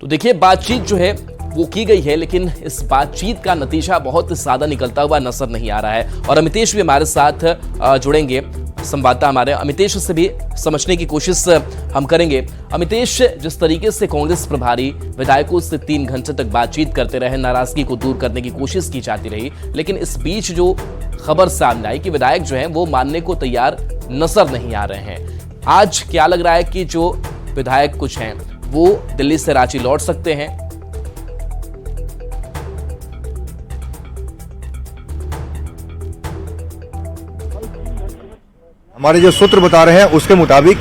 तो देखिए, बातचीत जो है वो की गई है, लेकिन इस बातचीत का नतीजा बहुत ज्यादा निकलता हुआ नजर नहीं आ रहा है। और अमितेश भी हमारे साथ जुड़ेंगे, संवाददाता हमारे अमितेश से भी समझने की कोशिश हम करेंगे। अमितेश, जिस तरीके से कांग्रेस प्रभारी विधायकों से 3 घंटे तक बातचीत करते रहे, नाराजगी को दूर करने की कोशिश की जाती रही, लेकिन इस बीच जो खबर सामने आई कि विधायक जो है वो मानने को तैयार नजर नहीं आ रहे हैं। आज क्या लग रहा है कि जो विधायक कुछ हैं वो दिल्ली से रांची लौट सकते हैं? हमारे जो सूत्र बता रहे हैं उसके मुताबिक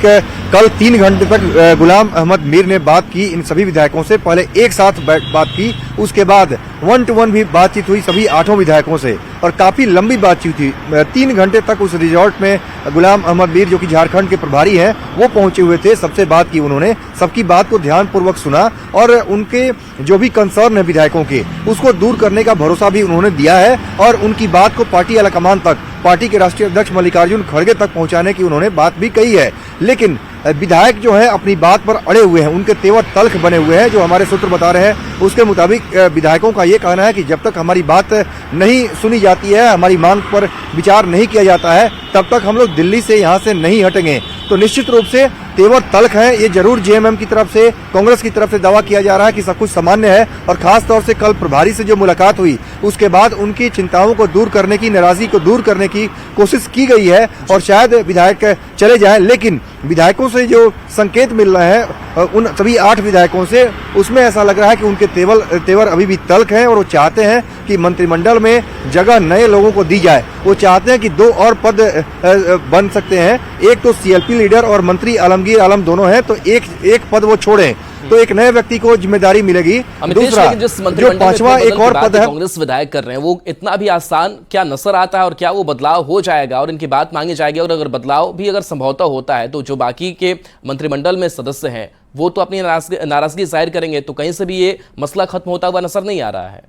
कल 3 घंटे तक गुलाम अहमद मीर ने बात की इन सभी विधायकों से। पहले एक साथ बात की, उसके बाद 1 to 1 भी बातचीत हुई सभी 8 विधायकों से और काफी लंबी बातचीत थी। 3 घंटे तक उस रिजॉर्ट में गुलाम अहमद मीर, जो कि झारखंड के प्रभारी हैं, वो पहुंचे हुए थे। सबसे बात की उन्होंने, सबकी बात को ध्यानपूर्वक सुना और उनके जो भी कंसर्न है विधायकों के, उसको दूर करने का भरोसा भी उन्होंने दिया है और उनकी बात को पार्टी आलाकमान तक, पार्टी के राष्ट्रीय अध्यक्ष मल्लिकार्जुन खड़गे तक पहुंचाने की उन्होंने बात भी कही है। लेकिन विधायक जो है अपनी बात पर अड़े हुए हैं, उनके तेवर तल्ख बने हुए हैं। जो हमारे सूत्र बता रहे हैं उसके मुताबिक विधायकों का ये कहना है कि जब तक हमारी बात नहीं सुनी जाती है, हमारी मांग पर विचार नहीं किया जाता है, तब तक हम लोग दिल्ली से यहाँ से नहीं हटेंगे। तो निश्चित रूप से तेवर तल्ख है। ये जरूर जेएमएम की तरफ से, कांग्रेस की तरफ से दावा किया जा रहा है कि सब कुछ सामान्य है और खास तौर से कल प्रभारी से जो मुलाकात हुई उसके बाद उनकी चिंताओं को दूर करने की, नाराजगी को दूर करने की कोशिश की गई है और शायद विधायक चले जाएं। लेकिन विधायकों से जो संकेत मिल रहे हैं उन सभी 8 विधायकों से, उसमें ऐसा लग रहा है कि उनके तेवर अभी भी तल्ख हैं और वो चाहते हैं कि मंत्रिमंडल में जगह नए लोगों को दी जाए। वो चाहते हैं कि 2 और पद बन सकते हैं, एक तो सीएलपी लीडर और मंत्री आलमगीर आलम दोनों हैं, तो एक पद वो छोड़ें तो एक नए व्यक्ति को जिम्मेदारी मिलेगी। दूसरा, जो 5वां एक और पद है, कांग्रेस विधायक कर रहे हैं, वो इतना भी आसान क्या नजर आता है और क्या वो बदलाव हो जाएगा और इनकी बात मांगी जाएगी? और अगर बदलाव भी अगर संभवतः होता है तो जो बाकी के मंत्रिमंडल में सदस्य हैं वो तो अपनी नाराजगी जाहिर करेंगे, तो कहीं से भी ये मसला खत्म होता हुआ नजर नहीं आ रहा है।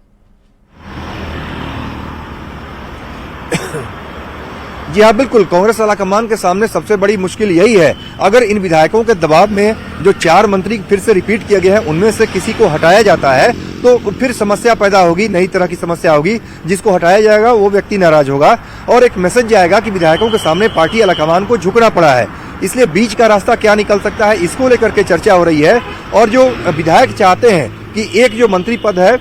जी हाँ, बिल्कुल। कांग्रेस आलाकमान के सामने सबसे बड़ी मुश्किल यही है। अगर इन विधायकों के दबाव में जो 4 मंत्री फिर से रिपीट किए गए हैं उनमें से किसी को हटाया जाता है तो फिर समस्या पैदा होगी, नई तरह की समस्या होगी। जिसको हटाया जाएगा वो व्यक्ति नाराज होगा और एक मैसेज जाएगा कि विधायकों के सामने पार्टी आलाकमान को झुकना पड़ा है। इसलिए बीच का रास्ता क्या निकल सकता है, इसको लेकर के चर्चा हो रही है। और जो विधायक चाहते हैं कि एक जो मंत्री पद है,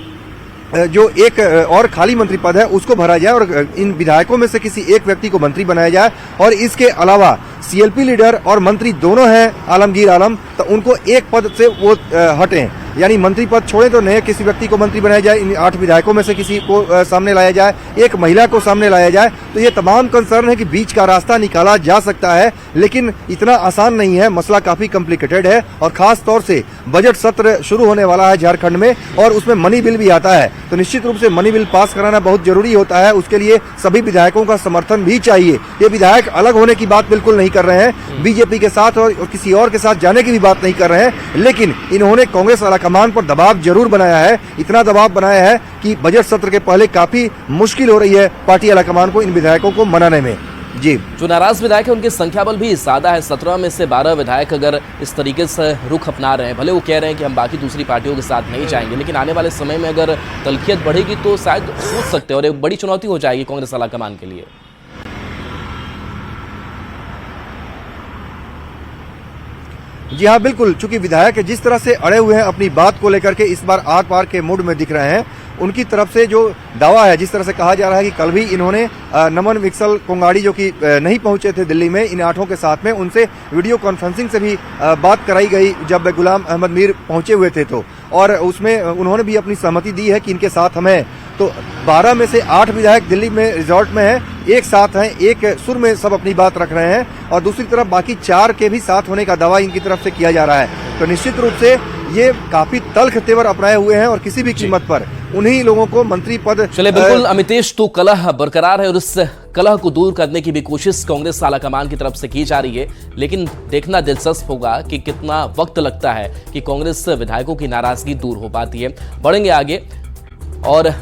जो एक और खाली मंत्री पद है, उसको भरा जाए और इन विधायकों में से किसी एक व्यक्ति को मंत्री बनाया जाए। और इसके अलावा सीएलपी लीडर और मंत्री दोनों हैं आलमगीर आलम, तो उनको एक पद से वो हटें, यानी मंत्री पद छोड़ें तो नए किसी व्यक्ति को मंत्री बनाया जाए। इन 8 विधायकों में से किसी को सामने लाया जाए, एक महिला को सामने लाया जाए। तो ये तमाम कंसर्न है कि बीच का रास्ता निकाला जा सकता है, लेकिन इतना आसान नहीं है। मसला काफी कॉम्प्लिकेटेड है और खास तौर से बजट सत्र शुरू होने वाला है झारखंड में और उसमें मनी बिल भी आता है। तो निश्चित रूप से मनी बिल पास कराना बहुत जरूरी होता है। उसके लिए सभी विधायकों का समर्थन भी चाहिए। ये विधायक अलग होने की बात बिल्कुल नहीं कर रहे हैं, बीजेपी के साथ और किसी और के साथ जाने की भी बात नहीं कर रहे हैं, लेकिन इन्होंने कांग्रेस आलाकमान पर दबाव जरूर बनाया है। इतना दबाव बनाया है कि बजट सत्र के पहले काफी मुश्किल हो रही है पार्टी आलाकमान को इन विधायकों को मनाने में। जी, जो नाराज विधायक है उनकी संख्या बल भी ज्यादा है। 17 में से 12 विधायक अगर इस तरीके से रुख अपना रहे हैं, भले वो कह रहे हैं कि हम बाकी दूसरी पार्टियों के साथ नहीं जाएंगे, लेकिन आने वाले समय में अगर तल्खियत बढ़ेगी तो शायद सोच सकते हैं और एक बड़ी चुनौती हो जाएगी कांग्रेस आलाकमान के लिए। जी हाँ, बिल्कुल। चूंकि विधायक जिस तरह से अड़े हुए हैं अपनी बात को लेकर के, इस बार आर पार के मूड में दिख रहे हैं। उनकी तरफ से जो दावा है, जिस तरह से कहा जा रहा है कि कल भी इन्होंने नमन विक्सल कोंगाड़ी, जो कि नहीं पहुंचे थे दिल्ली में इन 8 के साथ में, उनसे वीडियो कॉन्फ्रेंसिंग से भी बात कराई गई जब गुलाम अहमद मीर पहुंचे हुए थे। तो और उसमें उन्होंने भी अपनी सहमति दी है कि इनके साथ हम हैं। तो 12 में से 8 विधायक दिल्ली में रिजॉर्ट में हैं, एक साथ हैं, एक सुर में सब अपनी बात रख रहे हैं और दूसरी तरफ बाकी 4 के भी साथ होने का दावा इनकी तरफ से किया जा रहा है। तो निश्चित रूप से ये काफी तल्ख तेवर अपनाए हुए हैं और किसी भी कीमत पर उन्हीं लोगों को मंत्री पद। चले, बिल्कुल अमितेश, तो कलह बरकरार है और इस कलह को दूर करने की भी कोशिश कांग्रेस आलाकमान की तरफ से की जा रही है, लेकिन देखना दिलचस्प होगा कि कितना वक्त लगता है कि कांग्रेस विधायकों की नाराजगी दूर हो पाती है। बढ़ेंगे आगे और